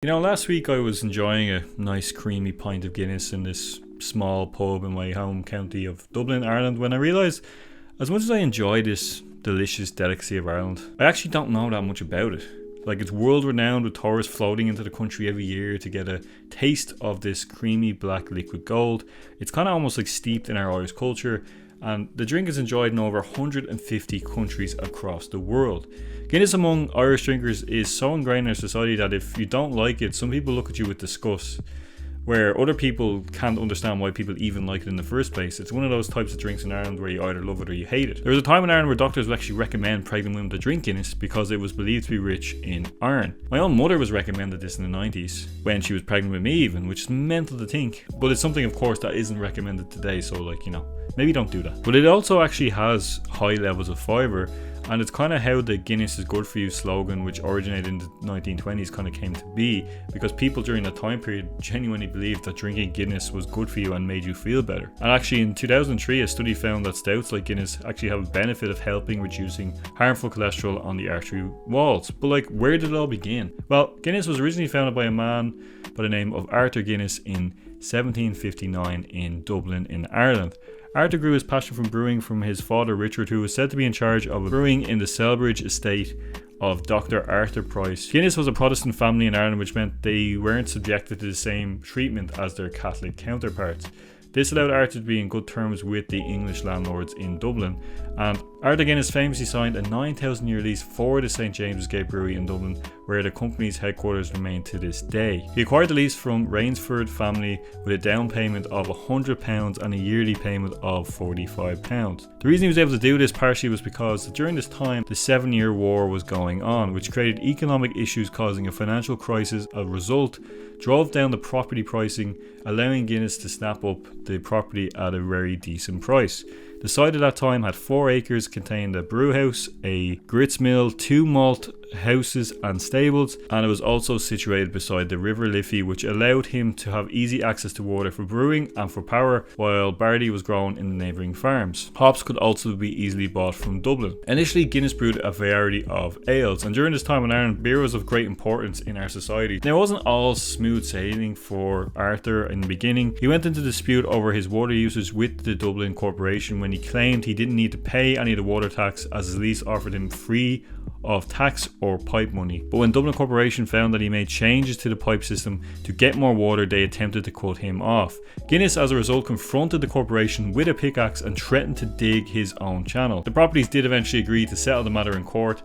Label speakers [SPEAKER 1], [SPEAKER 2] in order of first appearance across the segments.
[SPEAKER 1] Last week I was enjoying a nice creamy pint of Guinness in this small pub in my home county of Dublin, Ireland, when I realised, as much as I enjoy this delicious delicacy of Ireland, I actually don't know that much about it. Like, it's world renowned, with tourists floating into the country every year to get a taste of this creamy black liquid gold. It's kind of almost like steeped in our Irish culture, and the drink is enjoyed in over 150 countries across the world. Guinness among Irish drinkers is so ingrained in our society that if you don't like it, some people look at you with disgust, where other people can't understand why people even like it in the first place. It's one of those types of drinks in Ireland where you either love it or you hate it. There was a time in Ireland where doctors would actually recommend pregnant women to drink Guinness because it was believed to be rich in iron. My own mother was recommended this in the 90s, when she was pregnant with me even, which is mental to think. But it's something, of course, that isn't recommended today, so maybe don't do that. But it also actually has high levels of fibre, and it's kind of how the Guinness is good for you slogan, which originated in the 1920s, kind of came to be, because people during that time period genuinely believed that drinking Guinness was good for you and made you feel better. And actually in 2003, a study found that stouts like Guinness actually have a benefit of helping reducing harmful cholesterol on the artery walls. But where did it all begin? Well, Guinness was originally founded by a man by the name of Arthur Guinness in 1759 in Dublin in Ireland. Arthur grew his passion for brewing from his father Richard, who was said to be in charge of brewing in the Selbridge estate of Dr. Arthur Price. Guinness was a Protestant family in Ireland, which meant they weren't subjected to the same treatment as their Catholic counterparts. This allowed Arthur to be in good terms with the English landlords in Dublin, and Arthur Guinness famously signed a 9,000-year lease for the St James's Gate Brewery in Dublin, where the company's headquarters remain to this day. He acquired the lease from Rainsford family with a down payment of £100 and a yearly payment of £45. The reason he was able to do this partially was because during this time the 7-Year War was going on, which created economic issues causing a financial crisis. As a result, drove down the property pricing, allowing Guinness to snap up the property at a very decent price. The site at that time had 4 acres, contained a brew house, a grits mill, 2 malt houses and stables, and it was also situated beside the River Liffey, which allowed him to have easy access to water for brewing and for power, while barley was grown in the neighbouring farms. Hops could also be easily bought from Dublin. Initially, Guinness brewed a variety of ales, and during this time in Ireland, beer was of great importance in our society. Now, it wasn't all smooth sailing for Arthur in the beginning. He went into dispute over his water usage with the Dublin Corporation when he claimed he didn't need to pay any of the water tax, as his lease offered him free of tax or pipe money. But when Dublin Corporation found that he made changes to the pipe system to get more water, they attempted to cut him off. Guinness, as a result, confronted the corporation with a pickaxe and threatened to dig his own channel. The properties did eventually agree to settle the matter in court,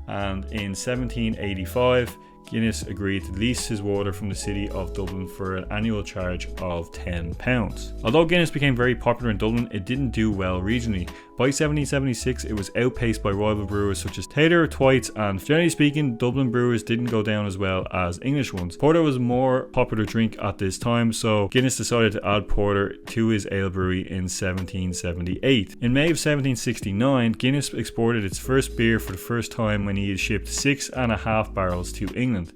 [SPEAKER 1] and in 1785 Guinness agreed to lease his water from the city of Dublin for an annual charge of £10. Although Guinness became very popular in Dublin, it didn't do well regionally. By 1776, it was outpaced by rival brewers such as Taylor, Twites, and generally speaking, Dublin brewers didn't go down as well as English ones. Porter was a more popular drink at this time, so Guinness decided to add porter to his ale brewery in 1778. In May of 1769, Guinness exported its first beer for the first time when he had shipped 6.5 barrels to England.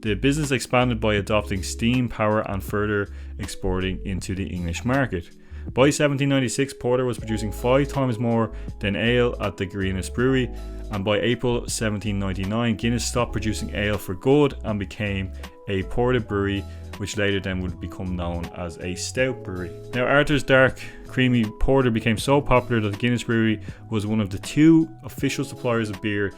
[SPEAKER 1] The business expanded by adopting steam power and further exporting into the English market. By 1796, porter was producing 5 times more than ale at the Guinness brewery, and by April 1799, Guinness stopped producing ale for good and became a porter brewery, which later then would become known as a stout brewery. Now, Arthur's dark, creamy porter became so popular that the Guinness brewery was one of the 2 official suppliers of beer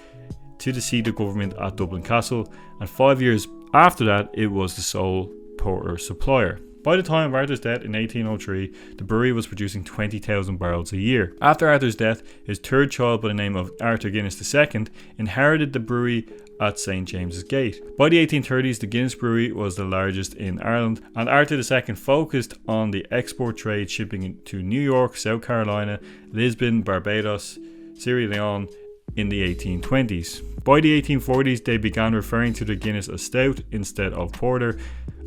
[SPEAKER 1] to the seat of government at Dublin Castle, and 5 years after that, it was the sole porter supplier. By the time of Arthur's death in 1803, the brewery was producing 20,000 barrels a year. After Arthur's death, his third child by the name of Arthur Guinness II inherited the brewery at St James's Gate. By the 1830s, the Guinness brewery was the largest in Ireland, and Arthur II focused on the export trade, shipping to New York, South Carolina, Lisbon, Barbados, Sierra Leone in the 1820s. By the 1840s, they began referring to the Guinness as stout instead of porter.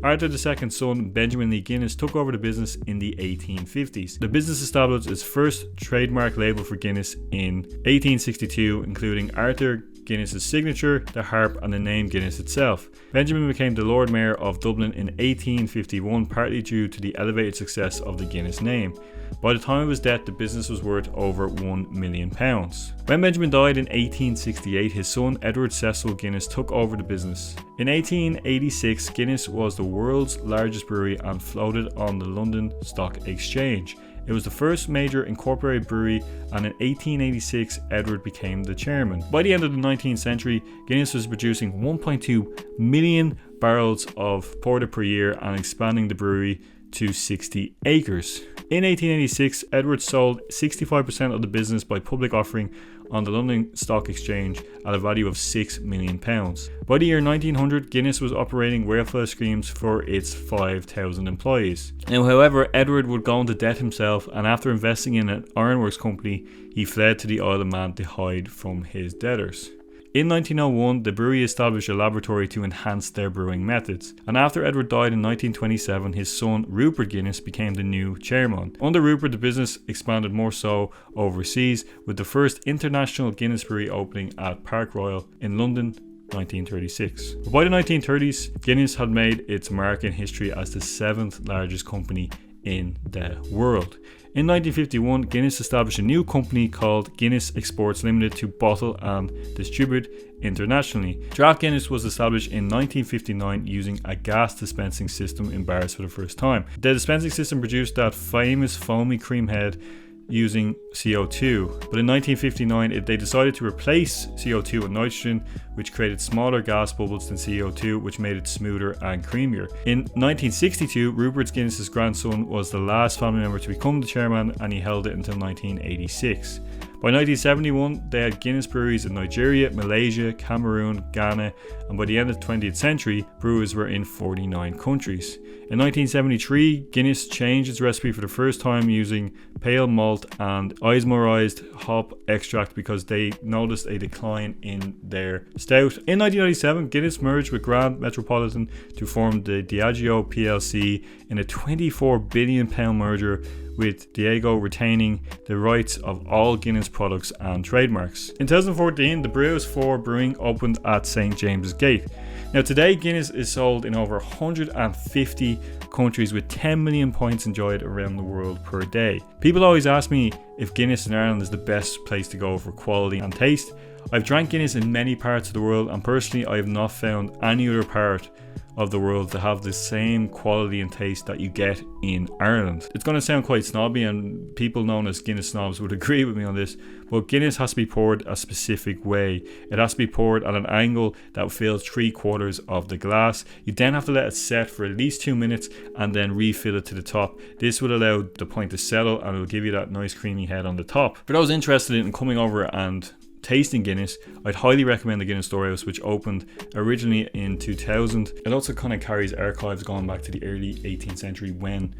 [SPEAKER 1] Arthur II's son, Benjamin Lee Guinness, took over the business in the 1850s. The business established its first trademark label for Guinness in 1862, including Arthur Guinness's signature, the harp, and the name Guinness itself. Benjamin became the Lord Mayor of Dublin in 1851, partly due to the elevated success of the Guinness name. By the time of his death, the business was worth over £1 million. When Benjamin died in 1868, his son Edward Cecil Guinness took over the business. In 1886, Guinness was the world's largest brewery and floated on the London Stock Exchange. It was the first major incorporated brewery, and in 1886 Edward became the chairman. By the end of the 19th century, Guinness was producing 1.2 million barrels of porter per year and expanding the brewery to 60 acres. In 1886, Edward sold 65% of the business by public offering on the London Stock Exchange at a value of £6 million. By the year 1900, Guinness was operating welfare schemes for its 5,000 employees. Now, however, Edward would go into debt himself, and after investing in an ironworks company, he fled to the Isle of Man to hide from his debtors. In 1901, the brewery established a laboratory to enhance their brewing methods, and after Edward died in 1927, his son Rupert Guinness became the new chairman. Under Rupert, the business expanded more so overseas, with the first international Guinness brewery opening at Park Royal in London, 1936. But by the 1930s, Guinness had made its mark in history as the 7th largest company in the world. In 1951, Guinness established a new company called Guinness Exports Limited to bottle and distribute internationally. Draft Guinness was established in 1959 using a gas dispensing system in bars for the first time. The dispensing system produced that famous foamy cream head using CO2, but in 1959 they decided to replace CO2 with nitrogen, which created smaller gas bubbles than CO2, which made it smoother and creamier. In 1962, Rupert Guinness's grandson was the last family member to become the chairman, and he held it until 1986. By 1971, they had Guinness breweries in Nigeria, Malaysia, Cameroon, Ghana, and by the end of the 20th century, brewers were in 49 countries. In 1973, Guinness changed its recipe for the first time using pale malt and isomerized hop extract because they noticed a decline in their stout. In 1997, Guinness merged with Grand Metropolitan to form the Diageo plc in a £24 billion merger, with Diageo retaining the rights of all Guinness products and trademarks. In 2014, the Brewers 4 Brewing opened at St James's Gate. Now today, Guinness is sold in over 150 countries with 10 million pints enjoyed around the world per day. People always ask me if Guinness in Ireland is the best place to go for quality and taste. I've drank Guinness in many parts of the world, and personally I have not found any other part of the world to have the same quality and taste that you get in Ireland. It's going to sound quite snobby, and people known as Guinness snobs would agree with me on this, but Guinness has to be poured a specific way. It has to be poured at an angle that fills 3/4 of the glass. You then have to let it set for at least 2 minutes and then refill it to the top. This will allow the pint to settle, and it will give you that nice creamy head on the top. For those interested in coming over and tasting Guinness, I'd highly recommend the Guinness Storehouse, which opened originally in 2000. It also kind of carries archives going back to the early 18th century when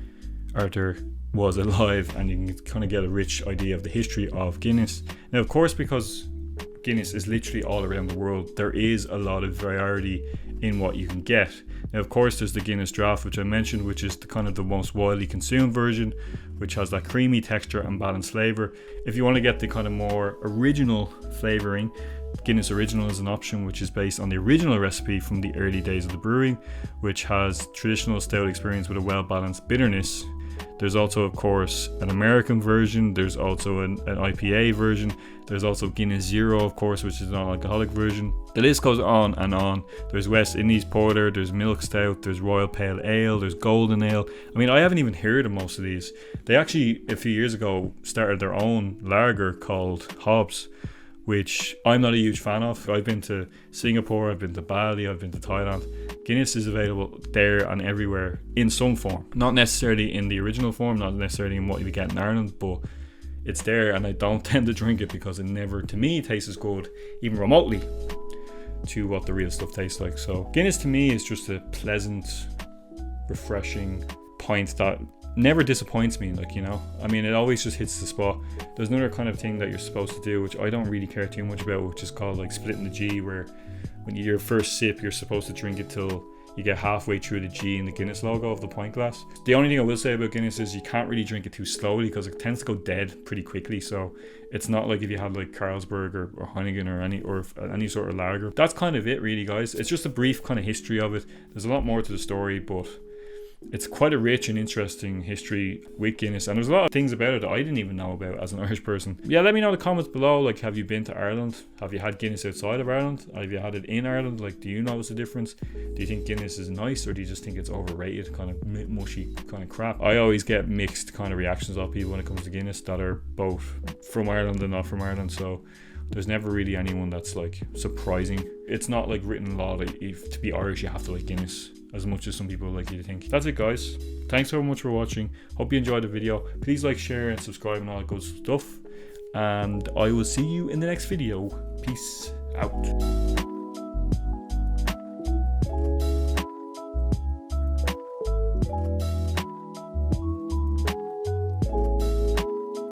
[SPEAKER 1] Arthur was alive, and you can kind of get a rich idea of the history of Guinness. Now, of course, because Guinness is literally all around the world, there is a lot of variety in what you can get. Now, of course, there's the Guinness Draft, which I mentioned, which is the most widely consumed version, which has that creamy texture and balanced flavour. If you want to get the kind of more original flavouring, Guinness Original is an option, which is based on the original recipe from the early days of the brewing, which has traditional stout experience with a well-balanced bitterness. There's also, of course, an American version. There's also an IPA version. There's also Guinness Zero, of course, which is an non-alcoholic version. The list goes on and on. There's West Indies Porter, there's Milk Stout, there's Royal Pale Ale, there's Golden Ale. I mean, I haven't even heard of most of these. They actually, a few years ago, started their own lager called Hobbs, which I'm not a huge fan of. I've been to Singapore, I've been to Bali, I've been to Thailand. Guinness is available there and everywhere in some form. Not necessarily in the original form, not necessarily in what you get in Ireland, but it's there, and I don't tend to drink it because it never, to me, tastes as good, even remotely, to what the real stuff tastes like. So Guinness to me is just a pleasant, refreshing pint that never disappoints me, like, you know. I mean, it always just hits the spot. There's another kind of thing that you're supposed to do, which I don't really care too much about, which is called like splitting the G, where when you do your first sip, you're supposed to drink it till you get halfway through the G in the Guinness logo of the pint glass. The only thing I will say about Guinness is you can't really drink it too slowly because it tends to go dead pretty quickly. So it's not like if you had like Carlsberg or Heineken or any sort of lager. That's kind of it really, guys. It's just a brief kind of history of it. There's a lot more to the story, but it's quite a rich and interesting history with Guinness, and there's a lot of things about it that I didn't even know about as an Irish person. Yeah, let me know in the comments below, like, have you been to Ireland? Have you had Guinness outside of Ireland? Have you had it in Ireland? Like, do you notice the difference? Do you think Guinness is nice, or do you just think it's overrated, kind of mushy kind of crap? I always get mixed kind of reactions off people when it comes to Guinness that are both from Ireland and not from Ireland, so there's never really anyone that's like surprising. It's not like written law that if to be Irish you have to like Guinness as much as some people like you to think. That's it, guys. Thanks so much for watching. Hope you enjoyed the video. Please like, share and subscribe and all that good stuff, and I will see you in the next video. Peace out.